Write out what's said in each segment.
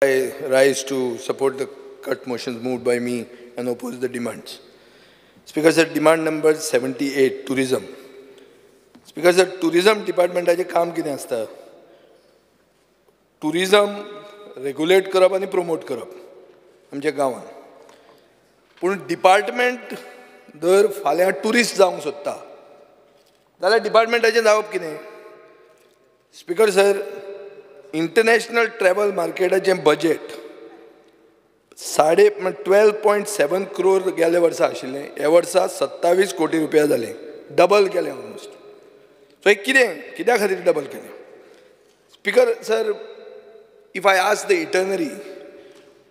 I rise to support the cut motions moved by me and oppose the demands. Speaker sir, demand number 78, tourism. Speaker sir, tourism department is काम कितें आसता? Tourism regulate करप आणि promote करप आमच्या गांवांत. पूण डिपार्टमेंट जर फाल्यां टुरिस्ट जावंक सोदता जाल्यार डिपार्टमेंटाचें जावप कितें? स्पीकर सर, इंटरनॅशनल ट्रॅव्हल मार्केटाचें बजेट 12.7 crore गेल्या वर्सा आशिल्लें, ह्या वर्सा 27 कोटी रुपया जालें, डबल केलें ऑलमोस्ट. सो हें कित्या खातीर डबल केलें? Speaker sir, if I ask the itinerary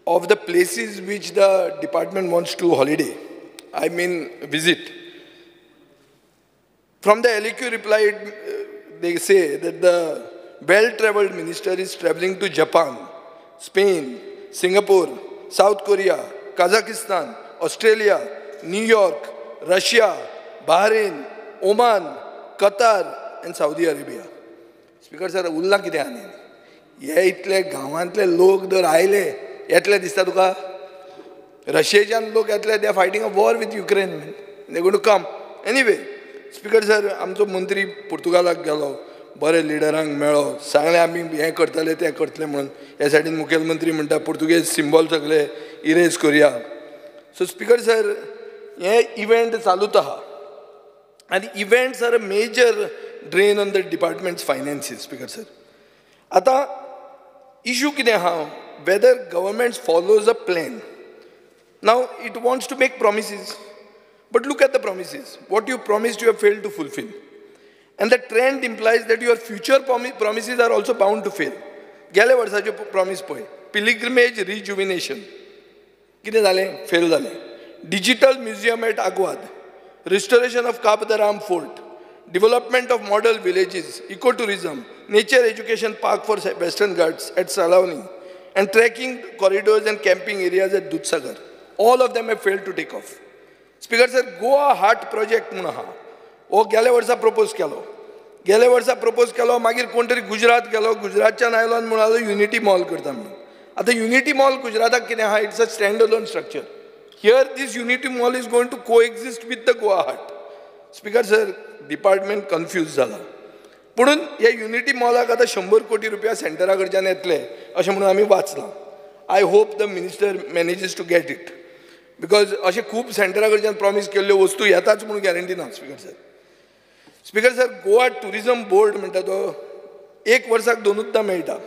of the places which the department wants to holiday, I mean visit, from the LEQ reply, they say that the well-traveled minister is traveling to Japan, Spain, Singapore, South Korea, Kazakhstan, Australia, New York, Russia, Bahrain, Oman, Qatar and Saudi Arabia. Speaker sir, उरला कितें आनी? हे इतले गांवांतले लोक जर आयले येतले दिसता तुका? रशियेच्यान लोक येतले, they are fighting a war with Ukraine, they going to come anyway. Speaker sir, आमचो मंत्री पुर्तुगालाक गेलो, बरे लिडरांक मेळ्ळो, सांगलें आमी हें करतले तें करतले म्हणून. ह्या सायडीन मुखेलमंत्री म्हणटा पुर्तुगेज सिंबॉल सगळे इरेज करुया. सो स्पीकर सर, हे इव्हेंट चालूच आहा आनी events are a major drain on the departments finances. Speaker sir, आतां इश्यू कितें आहा? Whether government follows a plan. Now it wants to make promises, but look at the promises. What you promised, you have failed to fulfill. And the trend implies that your future promises are also bound to fail. गेल्या वर्साचे promise पळय, pilgrimage rejuvenation, कितें जालें? Fail जालें. Digital museum at Aguada, restoration of Cabo de Rama fort, development of model villages, eco tourism, nature education park for Western Ghats at Salaulim, and trekking corridors and camping areas at Dudhsagar. All of them have failed to take off. Speaker sir, Goa heart project म्हणून आहा, हो गेल्या वर्सा propose केलो, मागीर कोण तरी गुजरात गेलो, गुजरातच्यान आयलो आनी म्हणलो युनिटी मॉल करता म्हणून. आतां युनिटी मॉल गुजराताक कितें आहा? It's a standalone structure. Here this unity mall is going to coexist with the Goa heart. Speaker sir, department confuse जाला. पुणून ह्या युनिटी मॉलाक आतां 100 कोटी रुपया सेंटरा कडच्यान येतले अशें म्हणून आमी वाचलां. I hope the minister manages to get it, because अशें खूब सेंटरा कडच्यान प्रॉमीस केल्ल्यो वस्तू येताच म्हणून गॅरंटी ना. Speaker sir, Goa tourism board म्हणटा तो 1 वर्साक 2दा मेळटा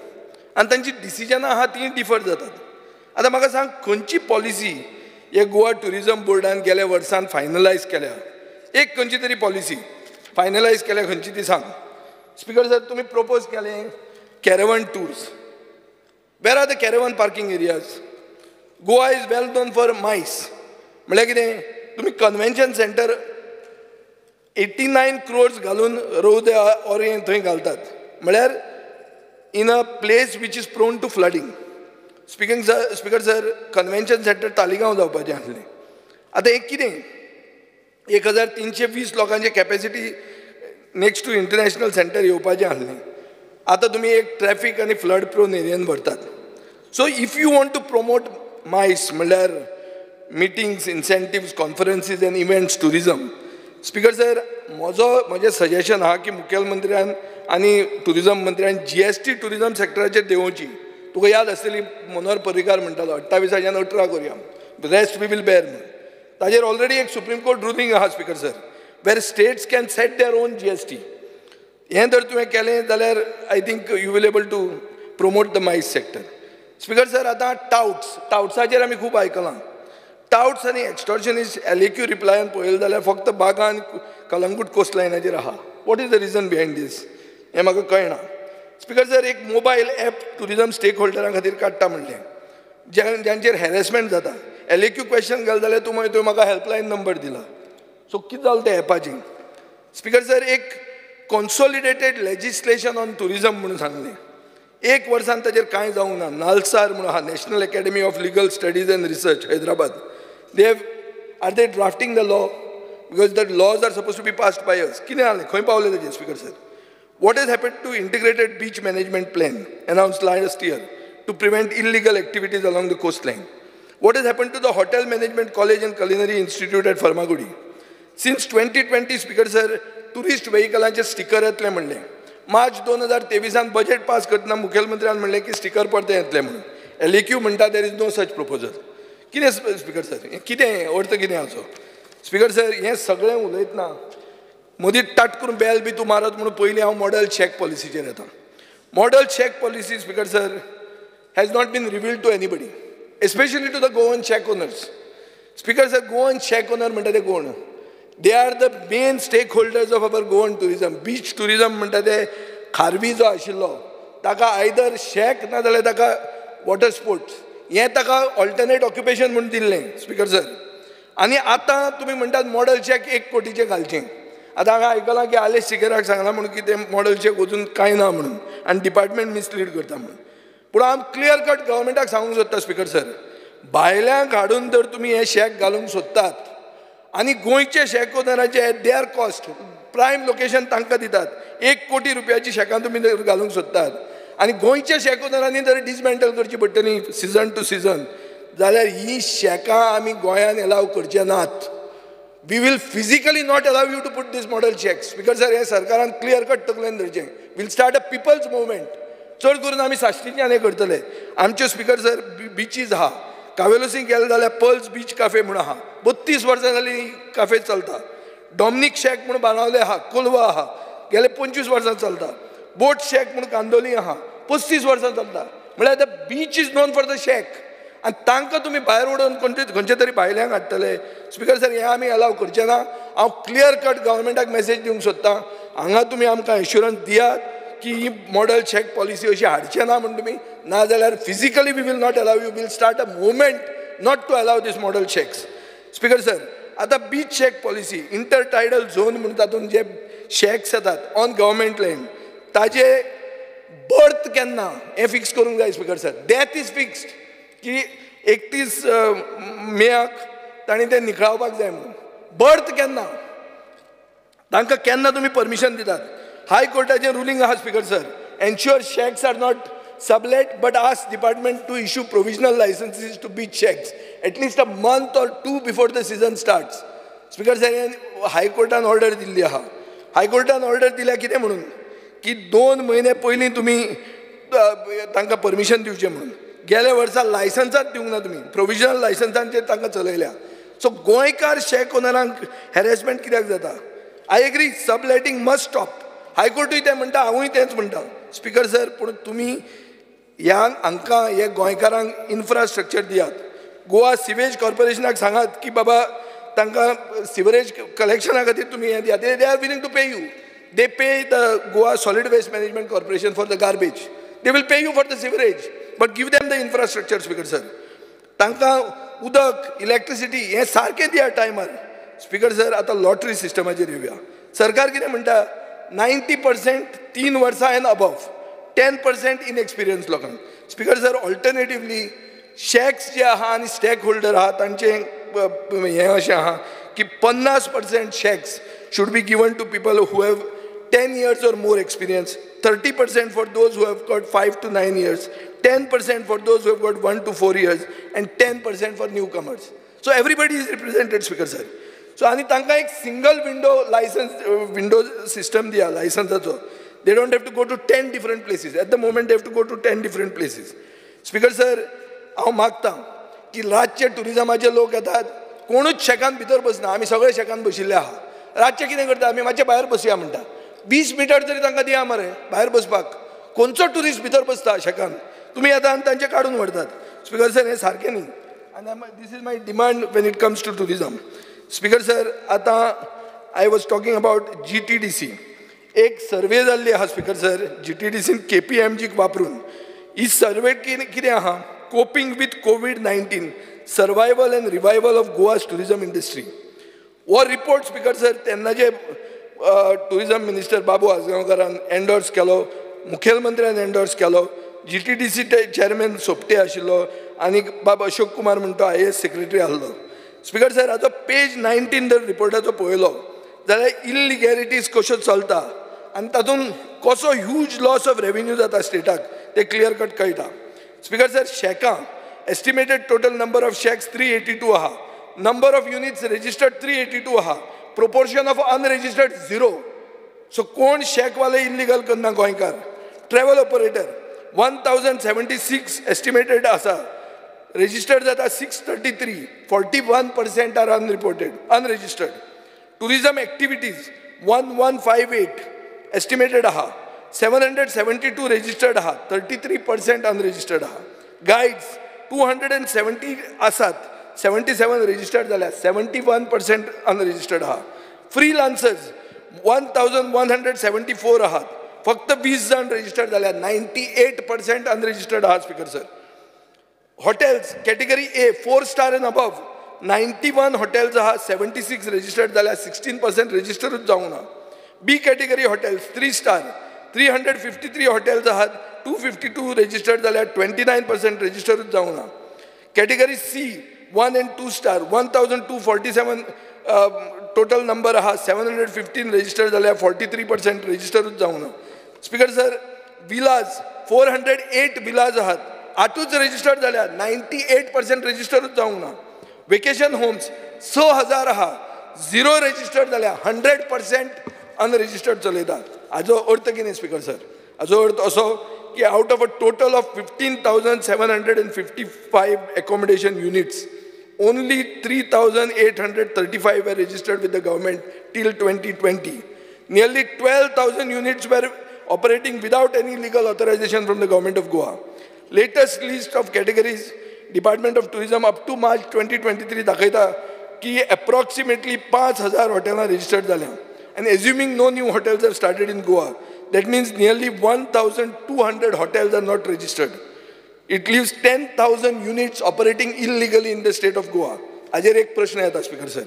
आनी तांची डिसिजनां आहा तीं डिफर जातात. आतां म्हाका सांग, खंयची पॉलिसी हे गोवा टुरिझम बोर्डान गेल्या वर्सान फायनलायज केल्या? एक खंयची तरी पॉलिसी फायनलायज केल्या, खंयची ती सांग. स्पीकर सर, तुमी प्रपोज केलें caravan tours. Where are the caravan parking areas? Goa is well known for MICE. म्हळ्यार कितें? तुमी कन्वेंशन सेंटर 89 crores घालून रोव द ऑरियंट थंय घालतात, म्हळ्यार in a place which is prone to flooding. Speaker sir, convention centre Taleigao जावपाचें आसलें. आतां एक कितें? 1320 लोकांची capacity next to international centre येवपाचें आसलें. आतां तुमी एक ट्रॅफीक आनी फ्लड प्रोन एरियेन व्हरतात. So if you want to promote MICE म्हणल्यार meetings, incentives, conferences and events, tourism. Speaker sir, म्हजें सजेशन आहा की मुखेलमंत्र्यान आनी टुरिझम मंत्र्यान GST टुरिझम सेक्टराचेर देंवोवची. तुका याद आसतली मनोहर पर्रीकार म्हणटालो 28 18 करुया, रेस्ट वी वील बेर म्हणून. ताजेर ऑलरेडी एक सुप्रीम कोर्ट रुलींग आहा speaker sir, where states can set their own GST. हें जर तुवें केलें जाल्यार I think you will able to promote the MICE sector. Speaker sir, आतां टाउट्साचेर आमी खूब आयकलां. टाउट्स आनी एक्स्टॉर्शनिस्ट LEQ रिप्लायान पळयलें जाल्यार फक्त बागा आनी कलंगूट कोस्ट लायनाचेर आहा. What is the reason behind this? हें म्हाका कळना. स्पीकर सर, एक मोबायल ॲप टुरिझम स्टेक होल्डरां खातीर काडटा म्हणलें, ज्यांचेर हॅरेसमेंट जाता. LEQ क्वेश्चन घाल जाल्यार तुवें म्हाका हेल्पलायन नंबर दिला. सो कितें जालें त्या एपाचें? स्पीकर सर, एक कॉन्सॉलिडेटेड लेजिस्लेशन ऑन टुरिझम म्हणून सांगलें. 1 वर्सान ताजेर कांय जावंक ना. नालसार म्हणून आहा, national academy of legal studies and research, Hyderabad. Are they drafting the law? Because the laws are suppose to be passed by us. कितें जालें? खंय पावलें ताजें? Speaker sir, What has happened to integrated beach management plan announced last year? to prevent illegal activities along the coastline. What has happened to the Hotel Management College and Culinary Institute at Farmagudi? Since 2020, Speaker Sir, tourist vehicles sticker येतले म्हणले. March 2023 budget pass करतना मुख्यमंत्र्यान म्हणले की sticker परते येतले म्हणून. LAQ म्हणटा there is no such proposal. कितें स्पीकर सर कितें अर्थ कितें हाचो? स्पीकर सर हें सगळें उलयतना मदीं टाट करून बेल बी तूं मारत म्हणून पयलीं हांव मॉडल चॅक पॉलिसीचेर येता. Model check policy speaker sir has not been revealed to anybody, especially to the Goan check owners. Speaker sir, Goan check owner म्हणटा ते कोण? They are the main stakeholders of our Goan tourism. Beach tourism म्हणटा ते खारवी जो आशिल्लो ताका either शेक ना जाल्यार ताका वॉटर स्पोर्ट्स हें ताका ऑल्टरनेट ऑक्युपेशन म्हणून दिल्लें स्पीकर सर. आनी आतां तुमी म्हणटात मॉडल चॅक 1 कोटीचें घालचें. आतां हांगा आयकलां की आलेश सिकेराक सांगलां म्हणून की तें मॉडल चॅक अजून कांय ना म्हणून आनी डिपार्टमेंट मिसलीड करता म्हणून. पूण हांव क्लियर कट गव्हर्मेंटाक सांगूंक सोदता स्पीकर सर, भायल्यांक हाडून जर तुमी हे शेक घालूंक सोदतात आनी गोंयचे शेक ओनराचे they are cost prime location तांकां दितात 1 कोटी रुपयाची शेकां तुमी जर घालूंक सोदतात आनी गोंयच्या शेक ओनरांनी जर डिसमेंटल करची पडटली सिजन टू सिजन जाल्यार ही शेकां आमी गोंयान एलाव करचे नात. We will physically not allow you to put this model shacks. Speaker sir हे सरकारान क्लियर कट तकलेन धरचें. Will start a people's movement. चड करून आमी साश्टीच्यान हे करतले. आमचे स्पीकर सर बिचीज आहा कावेलोसी गेले जाल्यार पर्ल्स बीच काफे म्हणून आहा 32 वर्सां जालीं काफे चलता. डॉमिनिक शेक म्हणून बाणावले आहा, कोलवा आहा गेले 25 वर्सां चलता. बोट शेक म्हणून कांदोली आहा 35 वर्सां चलता. म्हळ्यार the beach is known for the shack आनी तांकां तुमी भायर उडोवन खंयचे तरी भायल्यांक हाडटले. स्पीकर सर हे आमी अलाव करचे ना. हांव क्लियर कट गव्हर्मेंटाक मेसेज दिवंक सोदतां. हांगा तुमी आमकां एश्युरन्स दियात की ही मॉडल चॅक पॉलिसी अशी हाडचे ना म्हणून तुमी ना जाल्यार physically we will not allow you. Will start a movement not to allow this model shacks. Speaker sir आतां beach shack policy intertidal zone म्हणून तातूंत जे शॅक्स येतात ऑन गव्हर्मेंट लँड ताजे बर्थ केन्ना हें फिक्स करूंक जाय speaker sir. Date is fixed की 31 मेक तांणी तें निखळावपाक जाय म्हणून. बर्थ केन्ना तांकां केन्ना तुमी परमिशन दितात. हाय कोर्टाचें रुलींग आहा speaker sir. Ensure shacks are not sublet but ask department to issue provisional licenses to beach shacks at least a month or 2 before the season starts. Speaker sir, High Court an order Delhi आहा. High Court an order दिल्या कितें म्हणून की 2 महिने पयलीं तुमी तांकां permission दिवचें म्हणून. गेल्या वर्सा लायसन्सांच दिवंक ना तुमी. प्रोविजनल लायसन्सांचेर तांकां चलयल्या. सो गोंयकार शेक ओनरांक हॅरेसमेंट कित्याक जाता? I agree subletting must stop. हायकोर्टूय तें म्हणटा, हांवूय तेंच म्हणटा स्पीकर सर. पूण तुमी ह्या हांकां हे गोंयकारांक इन्फ्रास्ट्रक्चर दियात. गोवा सिवेज कॉर्पोरेशनाक सांगात की बाबा तांकां सिवरेज कलेक्शना खातीर तुमी हें दियात. They are willing to pay you. They pay the Goa solid waste management corporation for the garbage. They will pay you for the sewerage but give them the infrastructure speaker sir. तांकां उदक electricity हें सारकें दिया टायमार. Speaker sir आतां lottery सिस्टमाचेर येवया. सरकार कितें म्हणटा 90% 3 वर्सां एन अबव 10% इनएक्सपिरियन्स लोकांक. स्पीकर सर ऑल्टरनेटिवली शॅक्स जे आहा आनी स्टेक होल्डर आहा तांचें हें अशें आहा की 50% shacks should be given to people who have 10 years or more experience, 30% for those who have got 5 to 9 years, 10% for those who have got 1 to 4 years, and 10% for newcomers. So everybody is represented, Speaker sir. So आणि तांकां एक single window system दिया लायसन्साचो. They don't have to go to 10 different places. At the moment, they have to go to 10 different places. Speaker sir, हांव मागतां की रातचे टुरिजमाचे लोक येतात, कोणूच शेकान भितर बसना, आमी सगळे शेकान बशिल्ले आहा. रातचे कितें करता, आमी मातशे भायर बसया म्हणटा. 20 मिटर तरी तांकां दिया मरे भायर बसपाक. कोणचो टुरिस्ट भितर बसता शेकान? तुमी येता आनी तांचे काडून व्हरतात. स्पीकर सर हें सारकें न्ही. आनी this is my demand when it comes to tourism. Speaker sir आतां I was talking about GTDC. एक सर्वे जाल्ली आहा स्पीकर सर GTDCन KPMG वापरून. ही सर्वे कितें आहा? Coping with COVID-19 survival end revival of Goa's tourism industry. हो रिपोर्ट स्पीकर सर तेन्ना जे टुरिजम मिनिस्टर बाबू आजगांवकारान एंडोर्स केलो, मुखेलमंत्र्यान एंडोर्स केलो, GTDC चेअरमॅन सोपटे आशिल्लो आनी बाब अशोक कुमार म्हणटा IAS सेक्रेटरी आसलो. स्पीकर सर हाचो पेज 19 जर रिपोर्टाचो पळयलो जाल्यार इलिगॅलिटीज कश्यो चलता आनी तातूंत कसो ह्यूज लॉस ऑफ रेव्हेन्यू जाता स्टेटाक ते क्लियर कट कळटा. Speaker sir, Sheka, estimated total number of shacks 382 aha. Number of units registered 382 aha. Proportion of unregistered 0. So कोण shack वाले illegal करना गोंयकार. Travel operator 1076 estimated asa. Registered जाता 633. 41% are unreported, unregistered. Tourism activities 1158 estimated aha. 772 registered aha. 33% unregistered aha. Guides 270 asat. 77 registered झाल्या. 71% unregistered aha. Freelancers 1174 आहात. फक्त 20 जण registered झाल्या. 98% unregistered आहात speaker sir. Hotels category A 4 star and above 91 hotels आहात. 76 registered झाल्या. 16% registered जाऊन. B category hotels 3 star 353 hotels आहात. 252 registered झाल्या. 29% registered जाऊन. Category C 1 and 2 star 1247 total number आहात. 715 registered झाल्या. 43% registered जाऊन. Speaker sir, villas 408 villas आहात. 8च registered झाल्या. 98% registered जाऊन. Vacation homes 6000 आहात. 0 registered झाल्या. 100% unregistered चलयतात. हाजो अर्थ कितें speaker sir? हाजो अर्थ असो की out of a total of 15,755 accommodation units, only 3,835 were registered with the government till 2020. Nearly 12,000 units were operating without any legal authorization from the government of Goa. Latest list of categories, Department of Tourism up to March 2023 दाखयता की approximately 5,000 hotels are registered झाल्या. And assuming no new hotels have started in Goa, that means nearly 1,200 hotels are not registered. It leaves 10,000 units operating illegally in the state of Goa. Ajer ek prashna yata, Speaker sir.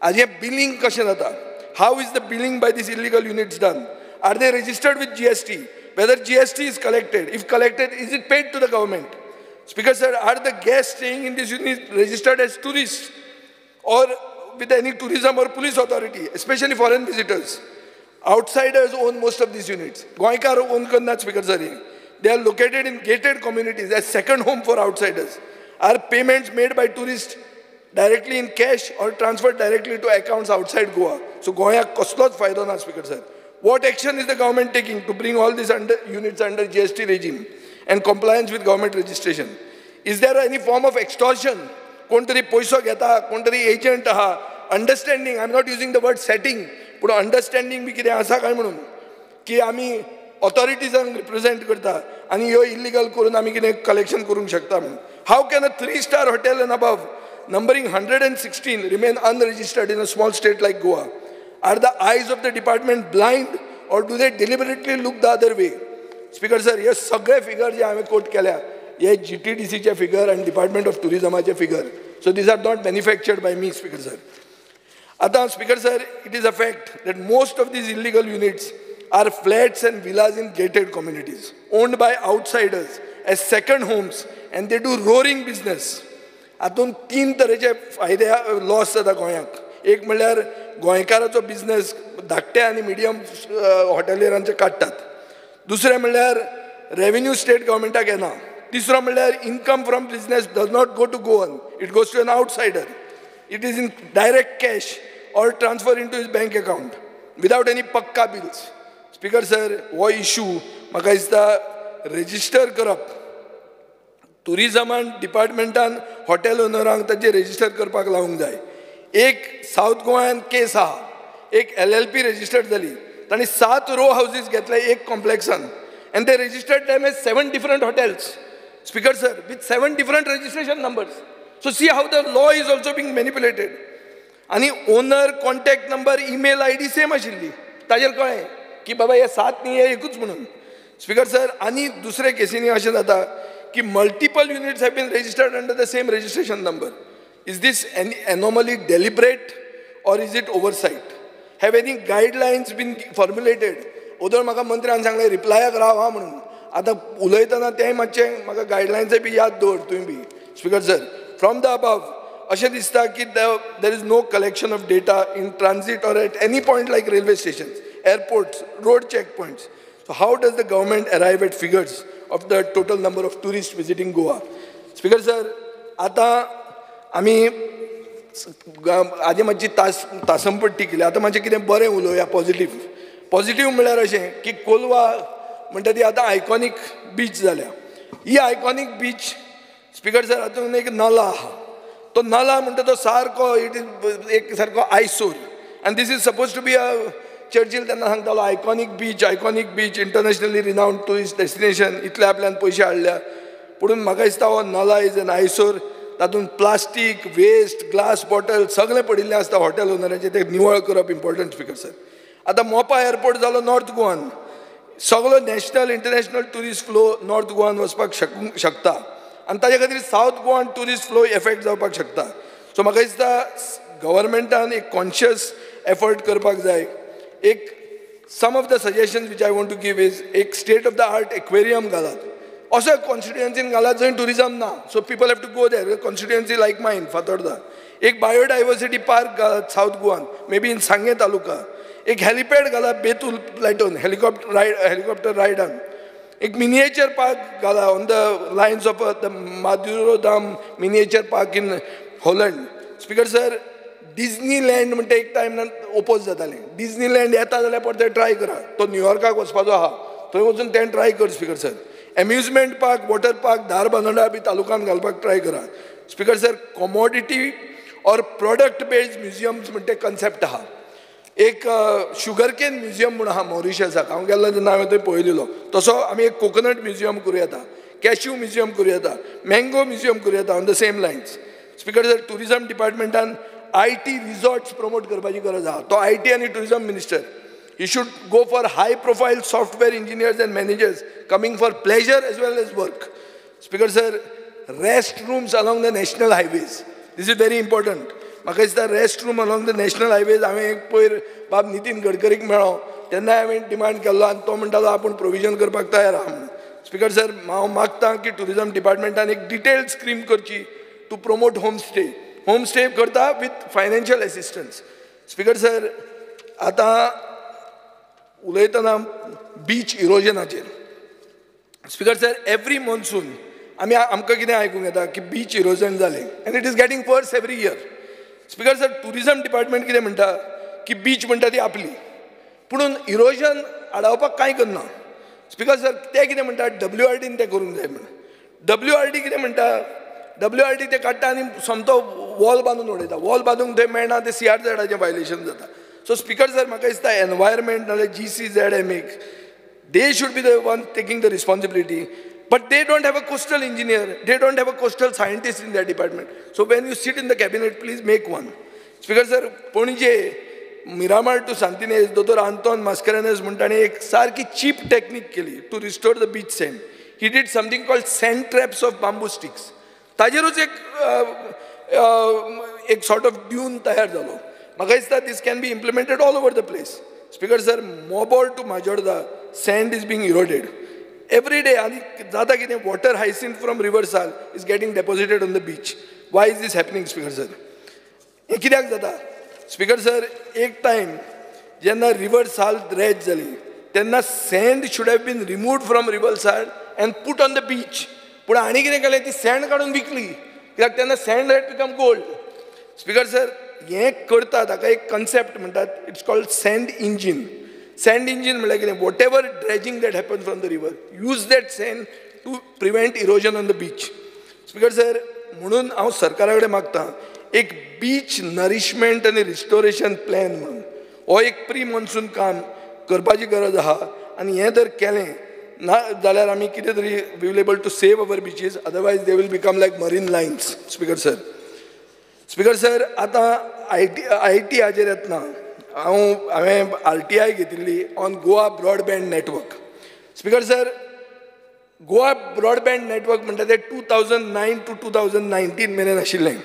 Ajer billing kashe jata. How is the billing by these illegal units done? Are they registered with GST? Whether GST is collected, if collected, is it paid to the government? Speaker sir, are the guests staying in this unit registered as tourists or with any tourism or police authority, especially foreign visitors? Outsiders own most of these units. Goinkar own karna, Speaker sir. They are located in gated communities as second home for outsiders. Are payments made by tourists directly in cash or transferred directly to accounts outside Goa? So Goya koslot faydo na, Speaker sir. What action is the government taking to bring all these units under GST regime and compliance with government registration? Is there any form of extortion? Kontari poiso geta, kontari agent aha, understanding, I'm not using the word setting, but understanding bhi kide asa kai म्हणून की आम्ही authorities represent करता आणि यो illegal करून आम्ही कितें collection करूंक शकता म्हणून. How can a 3-star hotel and above numbering 116 remain unregistered in a small state like Goa? Are the eyes of the department blind or do they deliberately look the other way? Speaker sir, हे सगळे figure जे आम्ही quote केल्या हे GTDC चे figure and Department of Tourism चे figure. So these are not manufactured by me, Speaker sir. आता Speaker sir, it is a fact that most of these illegal units are flats and villas in gated communities owned by outsiders as second homes and they do roaring business. हातून 3 तरेचे फायदे loss जाता गोंयाक. एक म्हणल्यार गोंयकाराचो business धाकटे आनी medium हॉटेलियरांचे काडटात. दुसरें म्हणल्यार रेव्हेन्यू स्टेट गव्हर्मेंटाक येना. तिसरो म्हणल्यार income from business does not go to Goan, it goes to an outsider. It is in direct cash or transfer into his bank account without any pakka bills. Speaker sir, हो issue म्हाका दिसता register करप. Tourism departmentan hotel ownerank ताजे register करपाक लावंक जाय. एक south गोंयान केस आहा, एक LLP registered जाली. तांणी 7 row houses घेतले एक complexan and they registered them as 7 different hotels. Speaker sir, with 7 different registration numbers. So see how the law is also being manipulated. आणि owner contact number email ID same आशिल्ली. ताजेर कळ्ळें की बाबा हे 7 न्ही हे एकूच म्हणून. स्पीकर सर, आनी दुसरे केसींनी अशें जाता की multiple units have been registered under the same registration number. Is this any anomaly deliberate or is it oversight? Have any guidelines been formulated? ओदर म्हाका मंत्र्यान सांगलें रिप्लायाक राव हा म्हणून. आतां उलयतना तेंय मातशें म्हाका गायडलायन्सय बी याद दवर तुवें बी. Speaker sir, from the above अशें दिसता की there is no collection of data in transit or at any point like railway stations, airports, road checkpoints. So how does the government arrive at figures of the total number of tourists visiting Goa. Speaker sir, आता आमी आदी मातशी तासमपट्टी केली, आता मातशें कितें बरें उलोवया पॉझिटिव्ह म्हळ्यार अशें की कोलवा म्हणटा ती आतां आयकॉनीक बीच जाल्या. ही आयकॉनीक बीच स्पीकर सर हातूंत एक नला आहा, तो नला म्हणटा तो सारको इट इज एक सारको आयसोर, आनी this is suppose to be a Churchill तेन्ना सांगतालो iconic beach internationally renowned tourist destination, इतले आपल्यान पयशे हाडल्या, पुणून म्हाका दिसता हो नला इज एन आयसोर. तातूंत प्लास्टीक वेस्ट ग्लास बॉटल सगळें पडिल्लें आसता हॉटेल ओनराचें, ते निवळ करप इम्पॉर्टंट. स्पीकर सर, आतां मोपा एअरपोर्ट जालो नॉर्थ गोवान, सगळो national international tourist flow north गोवान वचपाक शकता, आनी ताजे खातीर सावथ गोवान ट्युरिस्ट फ्लो एफेक्ट जावपाक शकता. सो म्हाका दिसता गव्हर्मेंटान एक कॉन्शियस एफर्ट करपाक जाय. एक some of the suggestions which I want to give is एक state of the art aquarium घालात, असो कॉन्स्टिट्युएन्सीन घालात जंय टुरिजम ना, so people have to go there. Constituency like mine Fatorda, एक बायोडायवर्सिटी पार्क घालात सावथ गोवान, मे बी इन सांगे तालुका. एक हेलिपॅड घाला बेतूल प्लॅटून हेलिकॉप्टर रायडान. एक मिनिएचर पार्क घाला on the lines of the Madurodam miniature park in Holland. Speaker sir, Disneyland म्हणटा एक टायमान ओपोज जातालें. डिझनीलँड येता जाल्यार परते ट्राय करा, तो न्यूयॉर्काक वचपाचो आहा, थंय वचून तें ट्राय कर. Speaker sir, amusement park water park Dharbandora बी तालुकान घालपाक ट्राय करा. Speaker sir, commodity or product based museums म्हणटा कन्सेप्ट आहा. एक शुगर केन म्युजियम म्हणून आहा मॉरिशसाक, हांव गेल्लो तेन्ना हांवें थंय पळयलेलो. तसो आमी एक कोकोनट म्युजियम करूं येता, कॅश्यू म्युजियम करूं येता, मँगो म्युजियम करूं येता on the same lines. Speaker sir, tourism डिपार्टमेंटान IT रिसॉर्ट्स प्रमोट करपाची गरज आहा. तो IT आनी tourism minister, he should go for high profile software engineers and managers coming for pleasure as well as work. Speaker sir, restrooms along the national highways, this is very important. म्हाका दिसता restroom along the national highways हांवें एक पयर बाब नितीन गडकरीक मेळ्ळो तेन्ना हांवें demand केल्लो आनी तो म्हणटालो आपूण प्रोविजन करपाक तयार आहा म्हणून. स्पीकर सर, हांव मागतां की टुरिजम डिपार्टमेंटान एक डिटेल्ड स्कीम करची टू प्रमोट होम स्टे करता with financial assistance. Speaker sir, आतां उलयतना बीच इरोजनाचेर. स्पीकर सर, एवरी मॉन्सून आमकां कितें आयकूंक येता की बीच इरोजन जालें and it is getting worse every year. Speaker sir, tourism department कितें म्हणटा की बीच म्हणटा ती आपली, पुणून इरोजन आडावपाक कांय करना. स्पीकर सर, ते कितें म्हणटा WRDन तें करूंक जाय म्हणून. WRD कितें म्हणटा, WRD ते काडटा आनी सोमतो वॉल बांदून उडयता. वॉल बांदूंक थंय मेळना, ते CRZचें वायलेशन जाता. So Speaker sir, म्हाका दिसता environment नाल्यार GCZMA, they should be the one taking the responsibility, but they don't have a coastal engineer, they don't have a coastal scientist in their department. So when you sit in the cabinet, please make one. Speaker sir, Pणजे Miramar to Santinez, Dr. Anton Mascarenhas म्हणटाने एक सारकी cheap technique केली to restore the beach sand. He did something called sand traps of bamboo sticks. ताजेरूच एक sort of dune तयार जालो. म्हाका दिसता this can be implemented all over the place. Speaker sir, Mobor to Majorda, sand is being eroded every day. आणि जाता कितें, water hyacinth from river Sal is getting deposited on the beach. Why is this happening, Speaker sir? हे कित्याक जाता? Speaker sir, एक time जेन्ना river Sal dredge जाली तेन्ना sand should have been removed from river Sal and put on the beach. पूण हांणी कितें केलें, ती sand काडून विकली, कित्याक तेन्ना sand had become gold. Speaker sir, हे करता ताका एक कन्सेप्ट म्हणटात, it's called sand engine. Sand engine म्हळ्यार कितें, whatever dredging that happens from the river, use that sand to prevent erosion on the beach. Speaker sir, म्हणून हांव सरकारा कडेन मागतां एक बीच नरिशमेंट आनी रिस्टोरेशन प्लॅन म्हणून हो एक प्री मॉन्सून काम करपाची गरज आहा. आनी हें जर केलें ना जाल्यार आमी कितें तरी we will able to save our beaches, otherwise they will become like marine lions. Speaker sir, speaker sir, आतां IT हाजेर येतना हांवें RTI घेतिल्ली on Goa broadband network. Speaker sir, Goa broadband network म्हणटा तें 2009 to 2019 मेरेन आशिल्लें.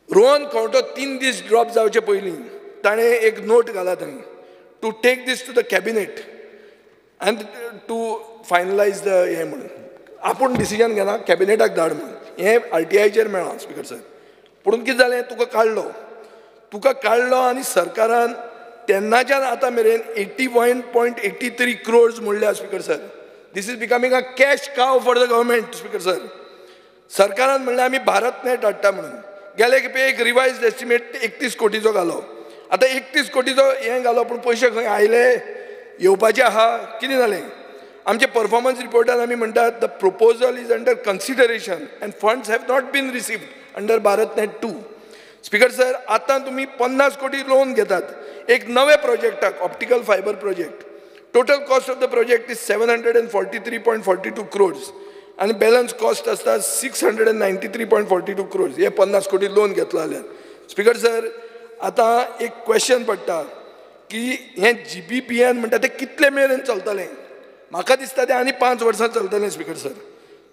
रोहन खंवटो 3 दीस ड्रॉप जावचे पयलीं ताणें एक नोट घाला थंय to take this to the cabinet and to finalise the हें म्हणून. आपूण डिसिजन घेना, कॅबिनेटाक धाड म्हणून. हें RTIचेर मेळ्ळां. स्पीकर सर, पुणून कितें जालें, तुका काडलो आनी सरकारान तेन्नाच्यान आतां मेरेन 81.83 crores म्हणल्या. Speaker sir, This is becoming a cash cow for the government, Speaker sir. सरकारान म्हणलें आमी भारत नेट हाडटा म्हणून. गेले खेपे एक रिवाइज्ड एस्टिमेट 31 कोटीचो घालो. आतां 31 कोटीचो हें घालो पूण पयशे खंय आयले, येवपाचे आहा, कितें जालें? आमचे परफॉर्मन्स रिपोर्टान आमी म्हणटात the proposal is under consideration and funds have not been received under Bharat net 2. Speaker sir, आतां तुमी 50 कोटी लोन घेतात एक नवे प्रोजेक्टाक, optical fibre project. Total cost of the project is 743.42 crores आणि बॅलन्स कॉस्ट आसता 693.42 crores. हे 50 कोटी लोन घेतलो जाल्यार. स्पीकर सर, आतां एक क्वेश्चन पडटा की हें GBPN म्हणटा तें कितले मेरेन चलतलें? म्हाका दिसता तें आनी 5 वर्सां चलतलें. स्पीकर सर,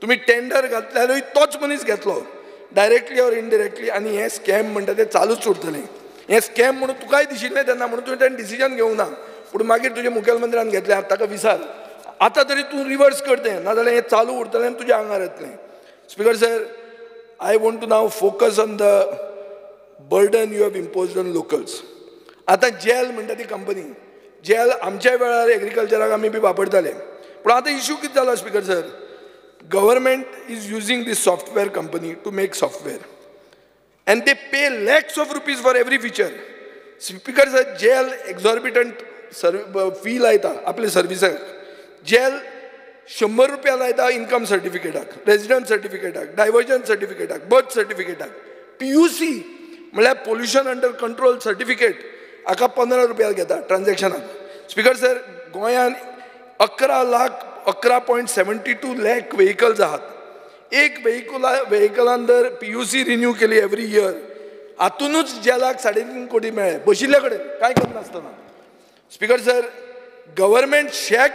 तुमी टेंडर घातल्यारूय तोच मनीस घेतलो डायरेक्टली ऑर इनडायरेक्टली, आनी हें स्कॅम म्हणटा तें चालूच उरतलें. हें स्कॅम म्हणून तुकाय दिशिल्लें तेन्ना, म्हणून तुवें तें डिसिजन घेवंक ना. पूण मागीर तुज्या मुखेलमंत्र्यान घेतलें, ताका विचार. आतां तरी तूं रिवर्स करतें, नाजाल्यार हें चालू उरतलें आनी तुज्या आंगार येतलें. Speaker sir, I want to now focus on the burden you have imposed on locals. आतां जेल म्हणटा ती कंपनी, जेल आमच्या वेळार एग्रीकल्चराक आमी बी वापरताले, पूण आतां इश्यू कितें जालो? Speaker sir, government is using this software company to make software and they pay lakhs of rupees for every feature. Speaker sir, jail exorbitant fee laita आपले सर्विसाक. jail 100 रुपया लायता इनकम सर्टिफिकेटाक, रेजिडेंट सर्टिफिकेटाक, डायवर्जन सर्टिफिकेटाक, birth सर्टिफिकेटाक. PUC म्हळ्यार pollution under control certificate हाका 15 रुपया घेता ट्रान्झॅक्शनाक. स्पीकर सर, गोंयान 11.72 lakh व्हेकल्स आहात. एक व्हेकलान जर PUC रिन्यू केली एवरी इयर, हातूनच जेलाक 3.5 कोटी मेळ्ळे बशिल्ले कडेन कांय करनासतना. स्पीकर सर, गव्हर्मेंट शेक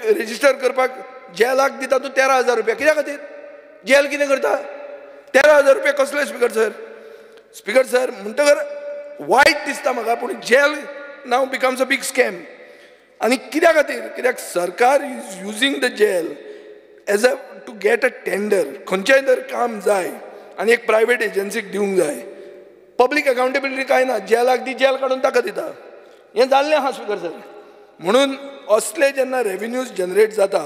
रेजिस्टर करपाक जेलाक दिता तूं 13,000 रुपया. कित्या खातीर? जेल कितें करता? 13,000 रुपया कसले? स्पीकर सर, स्पीकर सर, म्हणटकर वायट दिसता म्हाका, पूण GEL now becomes a big scam. आणि कित्या खातीर? कित्याक सरकार is using the GEL as a to get a tender. खंयचेंय जर काम जाय आनी एक प्रायवेट एजन्सीक दिवंक जाय, पब्लीक अकाउंटेबिलिटी काय ना. जेलाक दी, जेल काडून ताका दिता. हें जाल्लें आहा स्पीकर सर. म्हणून असले जेन्ना रेव्हेन्यूज जनरेट जाता,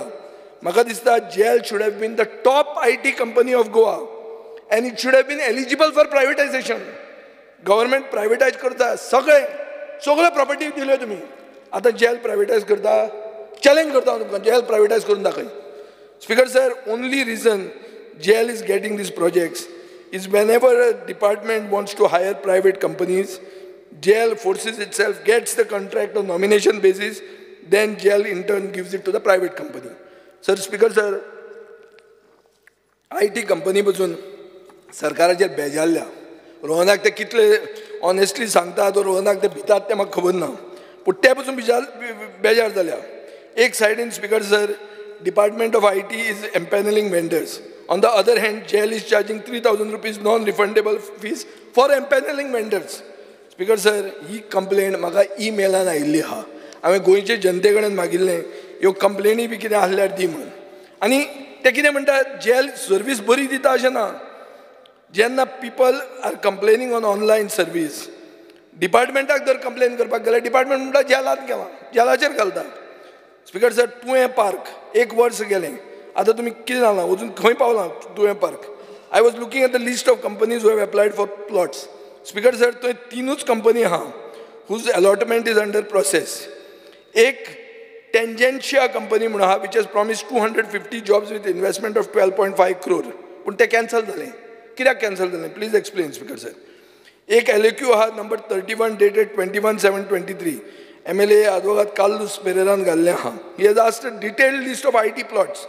म्हाका दिसता GEL should have been the top IT company of Goa and it should have been eligible for privatisation. Government privatise करता, सगळे प्रॉपर्टी दिल्यो तुमी. आतां जेल प्रायवेटायज करता, चॅलेंज करता हांव तुमकां, जेल प्रायवेटायज करून दाखय. Speaker sir, only reason GEL is getting these projects is whenever a department wants to hire private companies, jail forces itself, gets the contract on nomination basis, then jail in turn gives it to the private company. Sir, Speaker sir, IT company पासून सरकाराचेर बेजारल्या. रोहनाक ते कितले honestly सांगतात, रोहनाक ते भितात तें म्हाका खबर ना, पूण ते पासून बेजार जाल्या. एक सायडीन speaker sir, department of IT is empanelling vendors. On the other hand, jail is charging 3,000 rupees non-refundable fees for empanelling vendors. Speaker sir, he complaint म्हाका ईमेलान आयिल्ली आहा. हांवें गोंयचे जनते कडेन मागिल्लें ह्यो कंप्लेनी बी कितें आसल्यार दी म्हणून. आनी ते कितें म्हणटात, जेल सर्वीस बरी दिता अशें ना. जेन्ना people are complaining on online service, डिपार्टमेंटाक जर कंप्लेन करपाक गेल्यार डिपार्टमेंट म्हणटा जेलांत गेला, जेलाचेर घालता. स्पीकर सर, तुवें पार्क 1 वर्स गेलें, आतां तुमी कितें जालां, अजून खंय पावलां तुवें park? I was looking at the list of companies who have applied for plots. Speaker sir, थंय 3च कंपनी आहा whose allotment is under process. एक टेंजेन्शिया कंपनी म्हणून आहा which has promised 250 jobs with investment of 12.5 crore, पूण तें cancel जालें. कित्याक कॅन्सल जालें? Please explain speaker sir. एक LAQ आहा number 31 dated 21/7/23, MLA advocate Carlos Pereiran घाल्लें आहा. He has asked a detailed list of IT plots.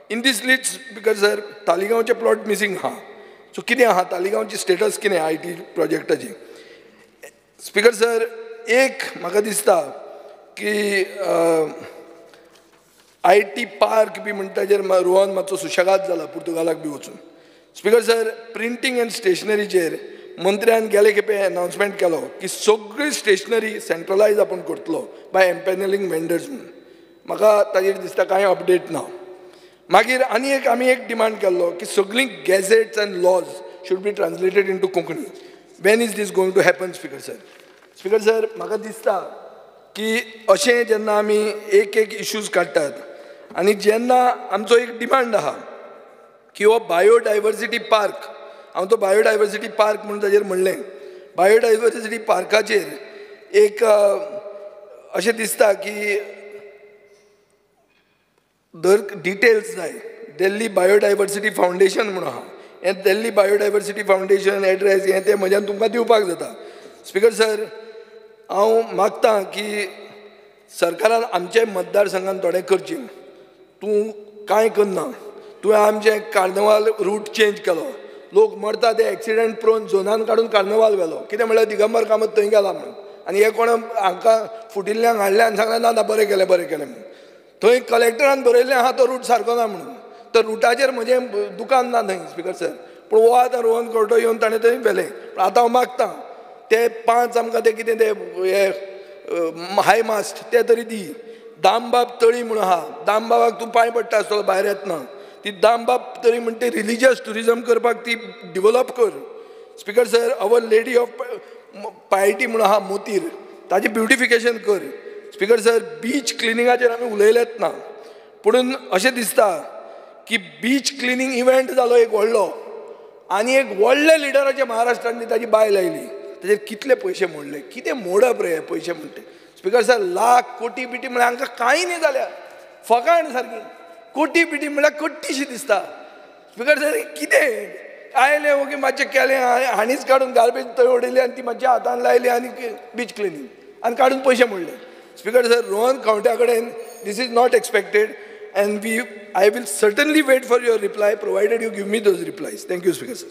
In this list, because sir, तालिगांवचे प्लॉट मिसिंग आहा. सो कितें आहा तालिगांवची स्टेटस कितें IT प्रोजेक्टाची? स्पीकर सर, एक म्हाका दिसता की IT पार्क बी म्हणटा ताजेर रोहन मातसो सुशेगाद जाला पुर्तुगालाक बी वचून. स्पीकर सर, प्रिंटींग एंड स्टेशनरीचेर मंत्र्यान गेले खेपे अनाउन्समेंट केलो की सगळी स्टेशनरी सेंट्रलायज आपण करतलो बाय एम्पॅनलिंग वेंडर्स म्हणून. म्हाका ताजेर दिसता कांय अपडेट ना. मागीर आनी एक आमी एक डिमांड केल्लो की सगळीं gazettes and laws should be translated into Konkani. When is this going to happen speaker sir? Speaker sir, म्हाका दिसता की अशें जेन्ना आमी एक इश्यूज काडटात आनी जेन्ना आमचो एक डिमांड आहा की हो बायोडायवर्सिटी पार्क, हांव तो बायोडायवर्सिटी पार्क म्हणून ताजेर म्हणलें, बायोडायवर्सिटी पार्काचेर एक अशें दिसता की दर डिटेल्स जाय. दिल्ली बायोडायवर्सिटी फावंडेशन म्हणून आहा, हें दिल्ली बायोडायवर्सिटी फावंडेशन एड्रेस हें तें म्हज्यान तुमकां दिवपाक जाता. स्पिकर सर, हांव मागतां की सरकारान आमचे मतदारसंघान थोडें करचें. तूं कांय करना, तुवें आमचें कार्नवाल रूट चेंज केलो, लोक मरता ते एक्सिडेंट प्रोन झोनान काडून कार्नवाल व्हेलो. कितें म्हणल्यार दिगंबर कामत थंय गेला म्हणून, आनी हे कोण हांकां फुटिल्ल्यांक हाडल्या आनी सांगलें ना बरें केलें म्हणून. थंय कलेक्टरान बरयल्लें आहा तो रूट सारको ना म्हणून. तर रुटाचेर म्हजें दुकान ना थंय स्पिकर सर, पूण हो आतां रोहन खंवटो येवन ताणें थंय व्हेलें. पूण आतां हांव मागतां ते 5 आमकां ते कितें ते हे हाय मास्ट ते तरी दी. दामबाब तळी म्हणून आहा, दामबाबाक तूं पांय पडटा आसतलो भायर येतना, ती दामबाब तळी म्हणटा ती रिलिजियस टुरिजम करपाक ती डिवेलप कर. Speaker sir, our lady of piety म्हणून आहा मोतीर, ताजें ब्युटिफिकेशन कर. स्पिकर सर, बीच क्लिनिंगाचेर आमी उलयलेच ना, पुणून अशें दिसता की बीच क्लिनिंग इव्हेंट जालो एक व्हडलो, आनी एक व्हडल्या लिडराचे महाराष्ट्रांनी ताजी बायल आयली, ताजेर कितले पयशे मोडले. कितें मोडप रे हे पयशे म्हणटे. स्पिकर सर, लाख कोटी बिटी म्हळ्यार हांकां कांय न्ही जाल्यार फकाण सारकी. कोटी बिटी म्हळ्यार कट्टीशी दिसता. स्पिकर सर, कितें आयले ओके मातशें केलें, हांणीच काडून गार्बेज थंय उडयली आनी ती मातशें हातान लायली आनी बीच क्लिनिंग आनी काडून पयशे मोडले. स्पिकर सर, रोहन खंवट्या कडेन this is not expected, and I will certainly wait for your reply provided you give me those replies. Thank you, Speaker sir.